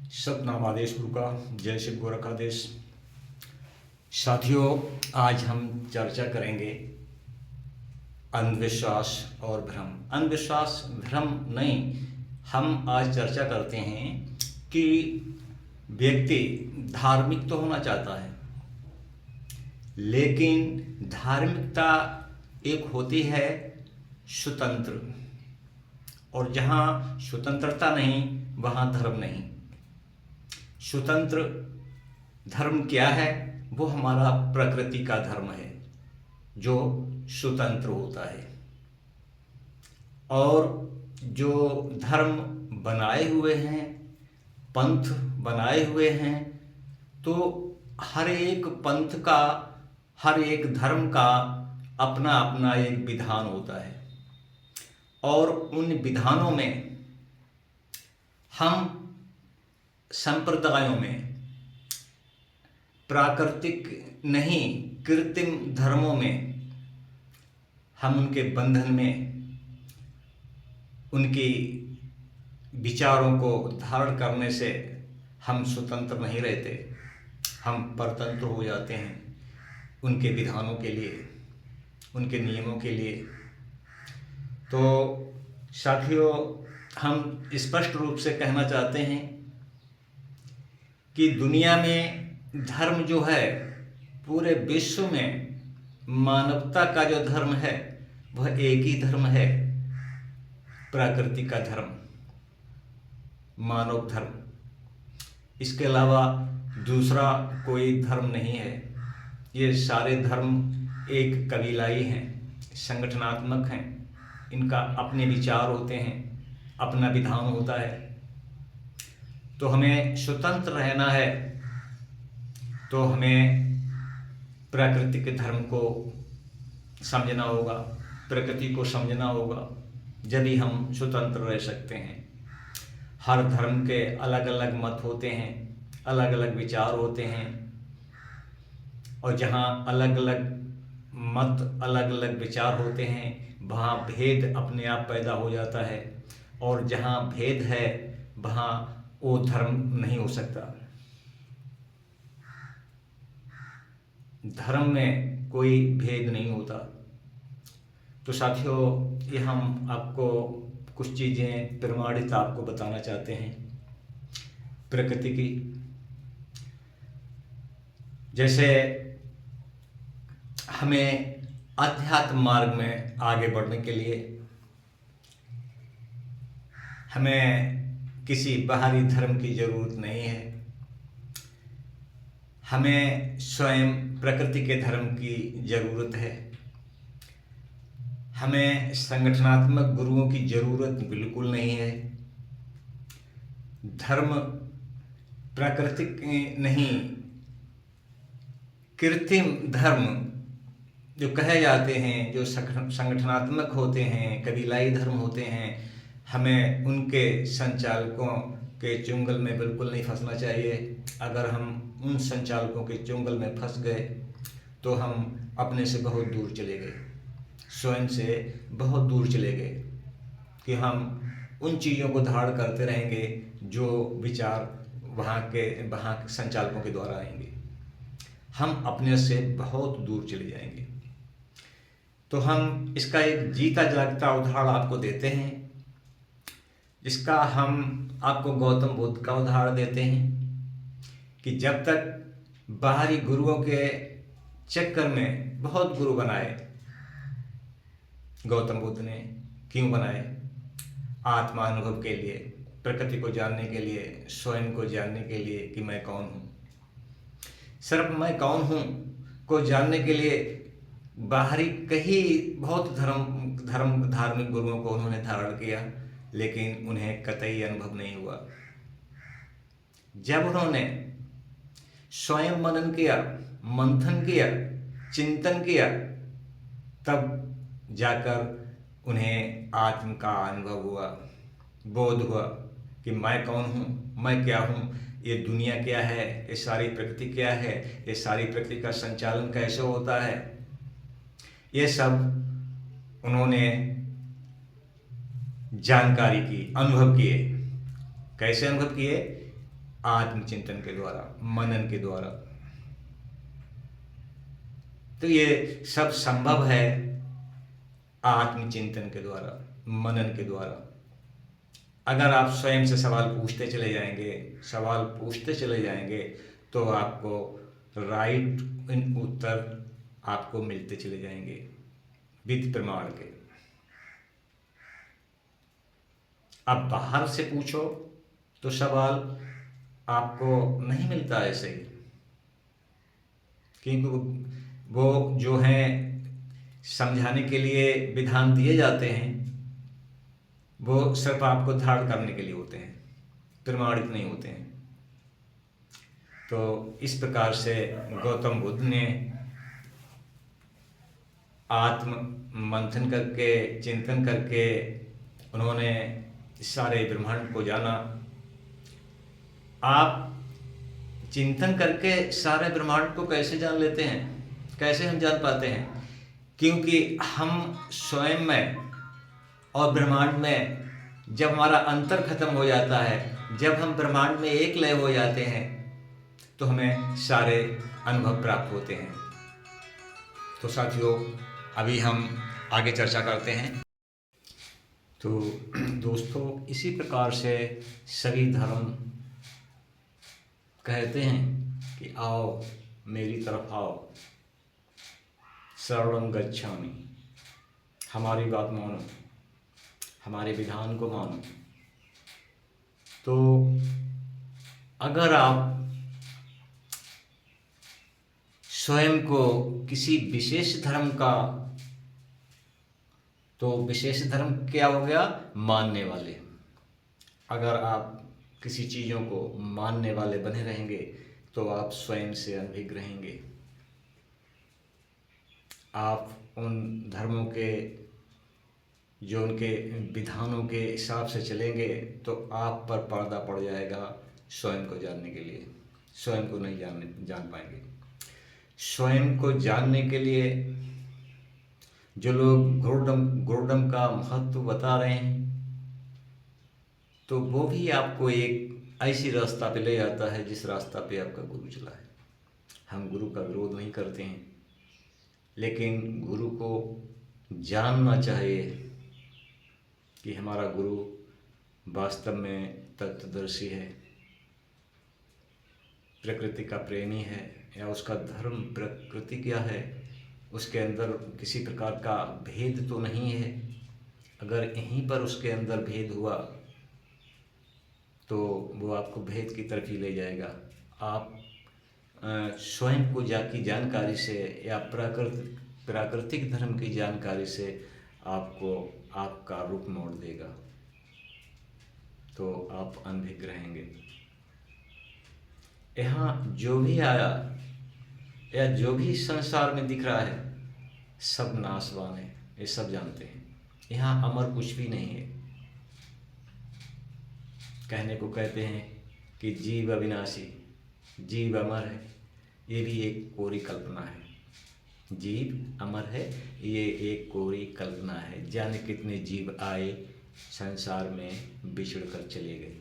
सतनाम आदेश गुरु का, जय शिव गोरखादेश। साथियों, आज हम चर्चा करेंगे अंधविश्वास और भ्रम। अंधविश्वास भ्रम नहीं, हम आज चर्चा करते हैं कि व्यक्ति धार्मिक तो होना चाहता है, लेकिन धार्मिकता एक होती है स्वतंत्र, और जहाँ स्वतंत्रता नहीं वहाँ धर्म नहीं। स्वतंत्र धर्म क्या है? वो हमारा प्रकृति का धर्म है जो स्वतंत्र होता है। और जो धर्म बनाए हुए हैं, पंथ बनाए हुए हैं, तो हर एक पंथ का, हर एक धर्म का अपना अपना एक विधान होता है, और उन विधानों में हम संप्रदायों में प्राकृतिक नहीं कृत्रिम धर्मों में हम उनके बंधन में, उनकी विचारों को धारण करने से हम स्वतंत्र नहीं रहते, हम परतंत्र हो जाते हैं उनके विधानों के लिए, उनके नियमों के लिए। तो साथियों, हम स्पष्ट रूप से कहना चाहते हैं कि दुनिया में धर्म जो है, पूरे विश्व में मानवता का जो धर्म है वह एक ही धर्म है, प्रकृति का धर्म, मानव धर्म। इसके अलावा दूसरा कोई धर्म नहीं है। ये सारे धर्म एक कबीलाई हैं, संगठनात्मक हैं, इनका अपने विचार होते हैं, अपना विधान होता है। तो हमें स्वतंत्र रहना है, तो हमें प्रकृति के धर्म को समझना होगा, प्रकृति को समझना होगा, जब ही हम स्वतंत्र रह सकते हैं। हर धर्म के अलग अलग मत होते हैं, अलग अलग विचार होते हैं, और जहाँ अलग अलग मत, अलग अलग विचार होते हैं, वहाँ भेद अपने आप पैदा हो जाता है, और जहाँ भेद है वहाँ वो धर्म नहीं हो सकता। धर्म में कोई भेद नहीं होता। तो साथियों, ये हम आपको कुछ चीज़ें प्रमाणित आपको बताना चाहते हैं प्रकृति की। जैसे हमें अध्यात्म मार्ग में आगे बढ़ने के लिए हमें किसी बाहरी धर्म की ज़रूरत नहीं है। हमें स्वयं प्रकृति के धर्म की ज़रूरत है। हमें संगठनात्मक गुरुओं की ज़रूरत बिल्कुल नहीं है। धर्म प्राकृतिक नहीं, कृत्रिम धर्म जो कहे जाते हैं, जो संगठनात्मक होते हैं, कबीलाई धर्म होते हैं, हमें उनके संचालकों के चुंगल में बिल्कुल नहीं फंसना चाहिए। अगर हम उन संचालकों के चुंगल में फंस गए तो हम अपने से बहुत दूर चले गए, स्वयं से बहुत दूर चले गए, कि हम उन चीज़ों को धारण करते रहेंगे जो विचार वहाँ के संचालकों के द्वारा आएंगे। हम अपने से बहुत दूर चले जाएंगे। तो हम इसका एक जीता जागता उदाहरण आपको देते हैं, जिसका हम आपको गौतम बुद्ध का उदाहरण देते हैं कि जब तक बाहरी गुरुओं के चक्कर में बहुत गुरु बनाए गौतम बुद्ध ने। क्यों बनाए? आत्मा अनुभव के लिए, प्रकृति को जानने के लिए, स्वयं को जानने के लिए कि मैं कौन हूँ। सिर्फ मैं कौन हूँ को जानने के लिए बाहरी कई बहुत धार्मिक गुरुओं को उन्होंने धारण किया, लेकिन उन्हें कतई अनुभव नहीं हुआ। जब उन्होंने स्वयं मनन किया, मंथन किया, चिंतन किया, तब जाकर उन्हें आत्म का अनुभव हुआ, बोध हुआ कि मैं कौन हूँ, मैं क्या हूँ, ये दुनिया क्या है, ये सारी प्रकृति क्या है, ये सारी प्रकृति का संचालन कैसे होता है। ये सब उन्होंने जानकारी की, अनुभव किए। कैसे अनुभव किए? आत्मचिंतन के द्वारा, मनन के द्वारा। तो ये सब संभव है आत्मचिंतन के द्वारा, मनन के द्वारा। अगर आप स्वयं से सवाल पूछते चले जाएंगे, सवाल पूछते चले जाएंगे, तो आपको राइट उत्तर आपको मिलते चले जाएंगे विद प्रमाण के। अब बाहर से पूछो तो सवाल आपको नहीं मिलता ऐसे ही, क्योंकि वो जो है समझाने के लिए विधान दिए जाते हैं, वो सिर्फ आपको धारण करने के लिए होते हैं, प्रमाणित नहीं होते हैं। तो इस प्रकार से गौतम बुद्ध ने आत्म मंथन करके, चिंतन करके उन्होंने सारे ब्रह्मांड को जाना। आप चिंतन करके सारे ब्रह्मांड को कैसे जान लेते हैं, कैसे हम जान पाते हैं? क्योंकि हम स्वयं में और ब्रह्मांड में जब हमारा अंतर खत्म हो जाता है, जब हम ब्रह्मांड में एक लय हो जाते हैं, तो हमें सारे अनुभव प्राप्त होते हैं। तो साथियों, अभी हम आगे चर्चा करते हैं। तो दोस्तों, इसी प्रकार से सभी धर्म कहते हैं कि आओ मेरी तरफ आओ, शरणं गच्छामि, हमारी बात मानो, हमारे विधान को मानो। तो अगर आप स्वयं को किसी विशेष धर्म का, तो विशेष धर्म क्या हो गया? मानने वाले। अगर आप किसी चीज़ों को मानने वाले बने रहेंगे तो आप स्वयं से अनभिज्ञ रहेंगे। आप उन धर्मों के, जो उनके विधानों के हिसाब से चलेंगे तो आप पर पर्दा पड़ जाएगा स्वयं को जानने के लिए। स्वयं को नहीं जान पाएंगे। स्वयं को जानने के लिए जो लोग गुरुडम का महत्व बता रहे हैं, तो वो भी आपको एक ऐसी रास्ता पे ले जाता है जिस रास्ता पे आपका गुरु चला है। हम गुरु का विरोध नहीं करते हैं, लेकिन गुरु को जानना चाहिए कि हमारा गुरु वास्तव में तत्वदर्शी है, प्रकृति का प्रेमी है, या उसका धर्म प्रकृति क्या है, उसके अंदर किसी प्रकार का भेद तो नहीं है। अगर यहीं पर उसके अंदर भेद हुआ तो वो आपको भेद की तरफ ही ले जाएगा। आप स्वयं को की जानकारी से या प्राकृतिक धर्म की जानकारी से आपको आपका रूप मोड़ देगा, तो आप अनभिज्ञ रहेंगे। यहाँ जो भी आया या जो भी संसार में दिख रहा है, सब नाशवान है, ये सब जानते हैं। यहाँ अमर कुछ भी नहीं है। कहने को कहते हैं कि जीव अविनाशी, जीव अमर है, ये भी एक कोरी कल्पना है। जीव अमर है, ये एक कोरी कल्पना है। जाने कितने जीव आए संसार में, बिछड़ कर चले गए,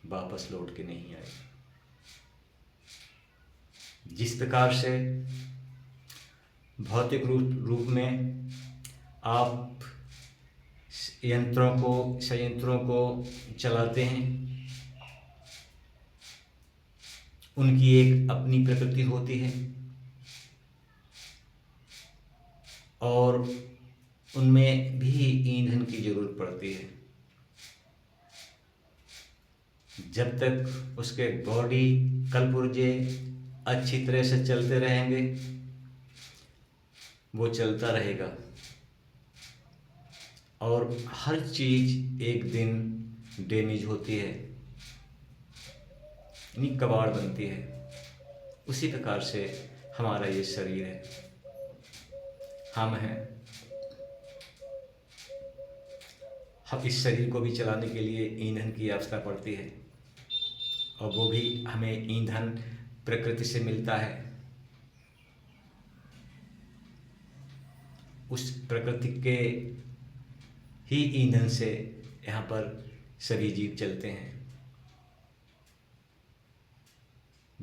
वापस लौट के नहीं आए। जिस प्रकार से भौतिक रूप में आप संयंत्रों को चलाते हैं, उनकी एक अपनी प्रकृति होती है और उनमें भी ईंधन की जरूरत पड़ती है। जब तक उसके बॉडी कलपुर्जे अच्छी तरह से चलते रहेंगे, वो चलता रहेगा और हर चीज एक दिन डैमेज होती है, यानी कबाड़ बनती है। उसी प्रकार से हमारा ये शरीर है, हम हैं। हम इस शरीर को भी चलाने के लिए ईंधन की आवश्यकता पड़ती है, और वो भी हमें ईंधन प्रकृति से मिलता है। उस प्रकृति के ही ईंधन से यहाँ पर सभी जीव चलते हैं।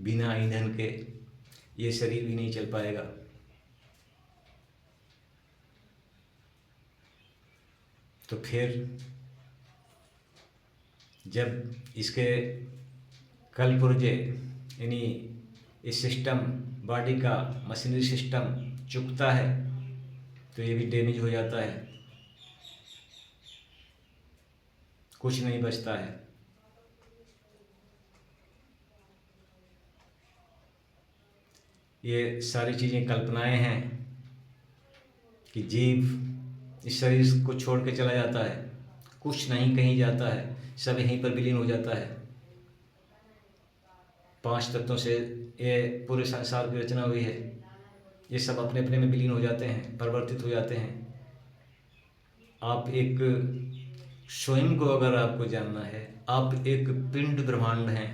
बिना ईंधन के ये शरीर भी नहीं चल पाएगा। तो फिर जब इसके कलपुर्जे यानी इस सिस्टम बॉडी का मशीनरी सिस्टम चुकता है तो ये भी डैमेज हो जाता है, कुछ नहीं बचता है। ये सारी चीज़ें कल्पनाएं हैं कि जीव इस शरीर को छोड़ के चला जाता है, कुछ नहीं कहीं जाता है, सब यहीं पर विलीन हो जाता है। 5 तत्वों से ये पूरे संसार की रचना हुई है, ये सब अपने अपने में विलीन हो जाते हैं, परिवर्तित हो जाते हैं। आप एक स्वयं को अगर आपको जानना है, आप एक पिंड ब्रह्मांड हैं,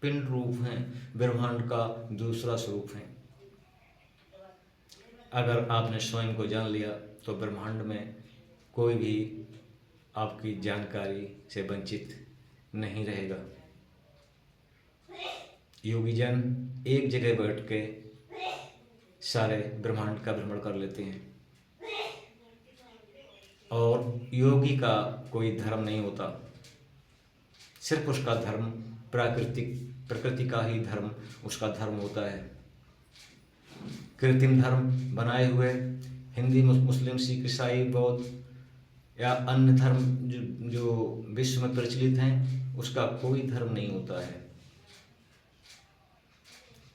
पिंड रूप हैं, ब्रह्मांड का दूसरा स्वरूप हैं। अगर आपने स्वयं को जान लिया तो ब्रह्मांड में कोई भी आपकी जानकारी से वंचित नहीं रहेगा। योगी जन एक जगह बैठ के सारे ब्रह्मांड का भ्रमण कर लेते हैं, और योगी का कोई धर्म नहीं होता, सिर्फ उसका धर्म प्रकृति का ही धर्म उसका धर्म होता है। कृत्रिम धर्म बनाए हुए हिंदी, मुस्लिम, सिख, ईसाई, बौद्ध या अन्य धर्म जो विश्व में प्रचलित हैं, उसका कोई धर्म नहीं होता है।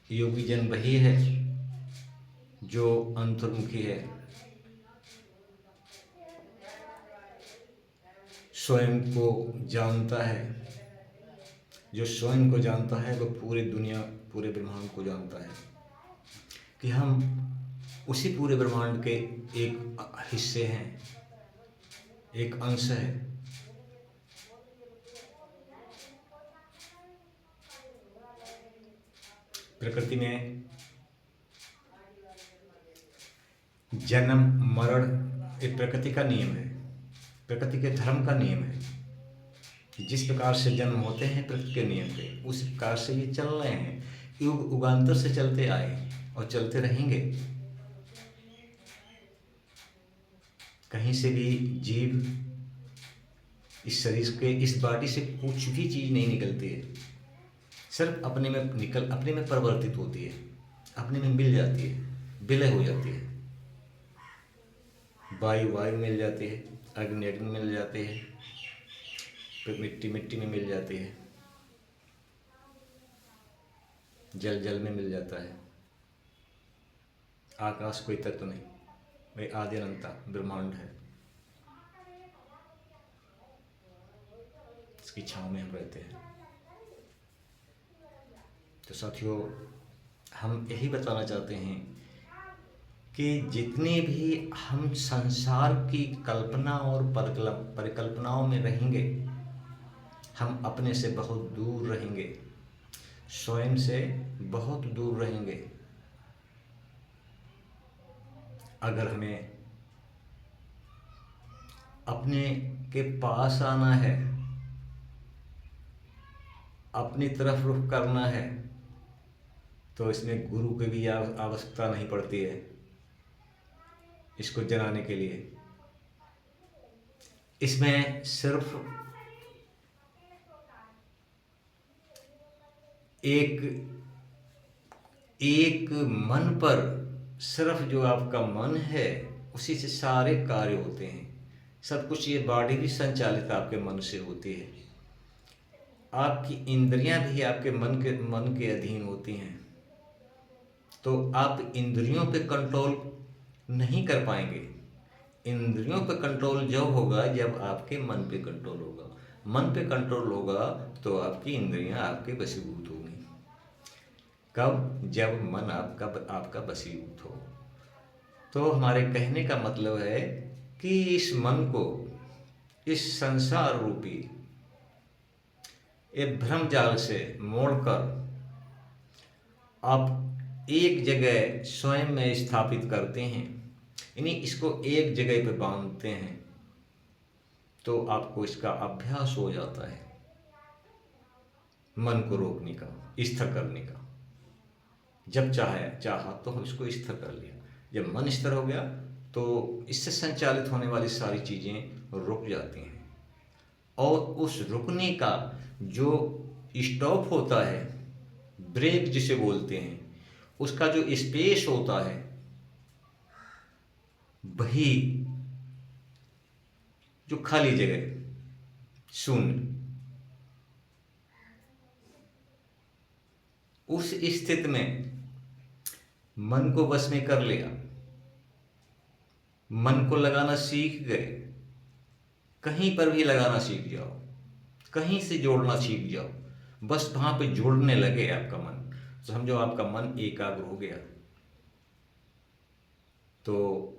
योगी जन वही है जो अंतर्मुखी है, स्वयं को जानता है। जो स्वयं को जानता है वो पूरी दुनिया, पूरे ब्रह्मांड को जानता है कि हम उसी पूरे ब्रह्मांड के एक हिस्से हैं, एक अंश है। प्रकृति में जन्म मरण एक प्रकृति का नियम है, प्रकृति के धर्म का नियम है। जिस प्रकार से जन्म होते हैं प्रकृति के नियम पे, उस प्रकार से ये चल रहे हैं, युग युगांतर से चलते आए और चलते रहेंगे। कहीं से भी जीव इस शरीर के, इस बॉडी से कुछ भी चीज़ नहीं निकलती है, सिर्फ अपने में परिवर्तित होती है, अपने में मिल जाती है, विलय हो जाती है। वायु मिल जाती है, अग्नि में मिल जाती है, मिट्टी में मिल जाती है, जल में मिल जाता है। आकाश कोई तत्व नहीं, वही आदि अनंता ब्रह्मांड है, इसकी छांव में हम रहते हैं। तो साथियों, हम यही बताना चाहते हैं कि जितने भी हम संसार की कल्पना और परिकल्पनाओं में रहेंगे, हम अपने से बहुत दूर रहेंगे, स्वयं से बहुत दूर रहेंगे। अगर हमें अपने के पास आना है, अपनी तरफ रुख करना है, तो इसमें गुरु की भी आवश्यकता नहीं पड़ती है इसको जनाने के लिए। इसमें सिर्फ एक मन पर, सिर्फ जो आपका मन है उसी से सारे कार्य होते हैं। सब कुछ, ये बॉडी भी संचालित आपके मन से होती है, आपकी इंद्रियां भी आपके मन के अधीन होती हैं। तो आप इंद्रियों पे कंट्रोल नहीं कर पाएंगे। इंद्रियों पे कंट्रोल जब होगा जब आपके मन पे कंट्रोल होगा। मन पे कंट्रोल होगा तो आपकी इंद्रियां आपके वशीभूत होंगी। कब? जब मन आपका वशीभूत हो। तो हमारे कहने का मतलब है कि इस मन को, इस संसार रूपी एक भ्रम जाल से मोड़कर आप एक जगह स्वयं में स्थापित करते हैं, यानी इसको एक जगह पे बांधते हैं, तो आपको इसका अभ्यास हो जाता है मन को रोकने का, स्थिर करने का। जब चाहा तो हम इसको स्थिर कर लिया। जब मन स्थिर हो गया तो इससे संचालित होने वाली सारी चीज़ें रुक जाती हैं। और उस रुकने का जो स्टॉप होता है, ब्रेक जिसे बोलते हैं, उसका जो स्पेस होता है, वही जो खाली जगह, शून्य, उस स्थिति में मन को बस में कर लिया, मन को लगाना सीख गए। कहीं पर भी लगाना सीख जाओ, कहीं से जोड़ना सीख जाओ, बस वहां पे जोड़ने लगे आपका मन, तो समझो आपका मन एकाग्र हो गया। तो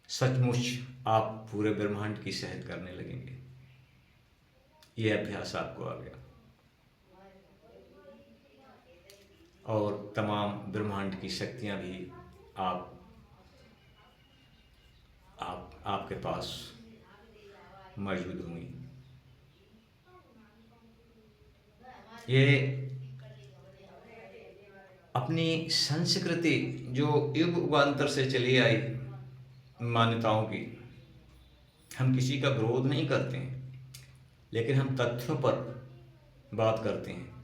सचमुच आप पूरे ब्रह्मांड की सहज करने लगेंगे। ये अभ्यास आपको आ गया और तमाम ब्रह्मांड की शक्तियां भी आपके पास मौजूद होंगी। ये अपनी संस्कृति जो युग युगांतर से चली आई मान्यताओं की, हम किसी का विरोध नहीं करते हैं, लेकिन हम तथ्यों पर बात करते हैं।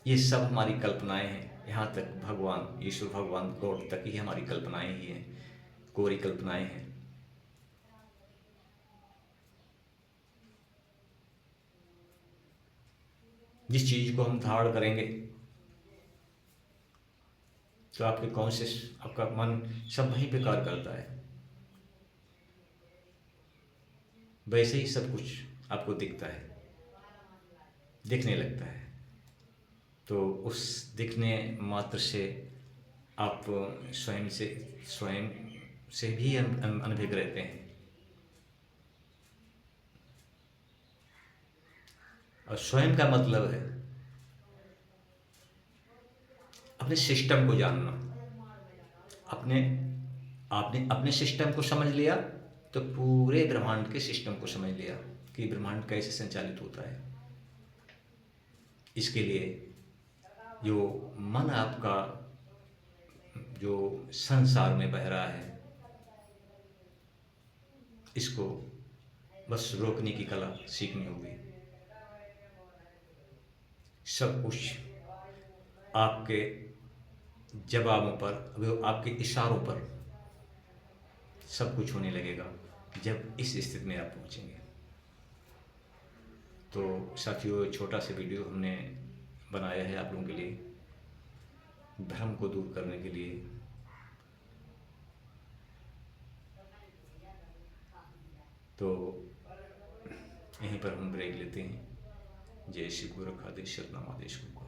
ये सब हमारी कल्पनाएं हैं। यहाँ तक भगवान, ईश्वर भगवान, गॉड तक ही हमारी कल्पनाएं ही हैं, कोरी कल्पनाएं हैं। जिस चीज को हम धारण करेंगे तो आपके कॉन्शियस, आपका मन सब वहीं पे कार्य करता है। वैसे ही सब कुछ आपको दिखता है, दिखने लगता है। तो उस दिखने मात्र से आप स्वयं से भी अनभिज्ञ रहते हैं। और स्वयं का मतलब है अपने सिस्टम को जानना। अपने आपने अपने सिस्टम को समझ लिया तो पूरे ब्रह्मांड के सिस्टम को समझ लिया कि ब्रह्मांड कैसे संचालित होता है। इसके लिए जो मन आपका जो संसार में बह रहा है, इसको बस रोकने की कला सीखनी होगी। सब कुछ आपके जवाबों पर, आपके इशारों पर सब कुछ होने लगेगा जब इस स्थिति में आप पहुंचेंगे। तो साथियों, छोटा सा वीडियो हमने बनाया है आप लोगों के लिए, भ्रम को दूर करने के लिए। तो यहीं पर हम ब्रेक लेते हैं। जय श्री गुरु खादे, सतनाम आदेश को।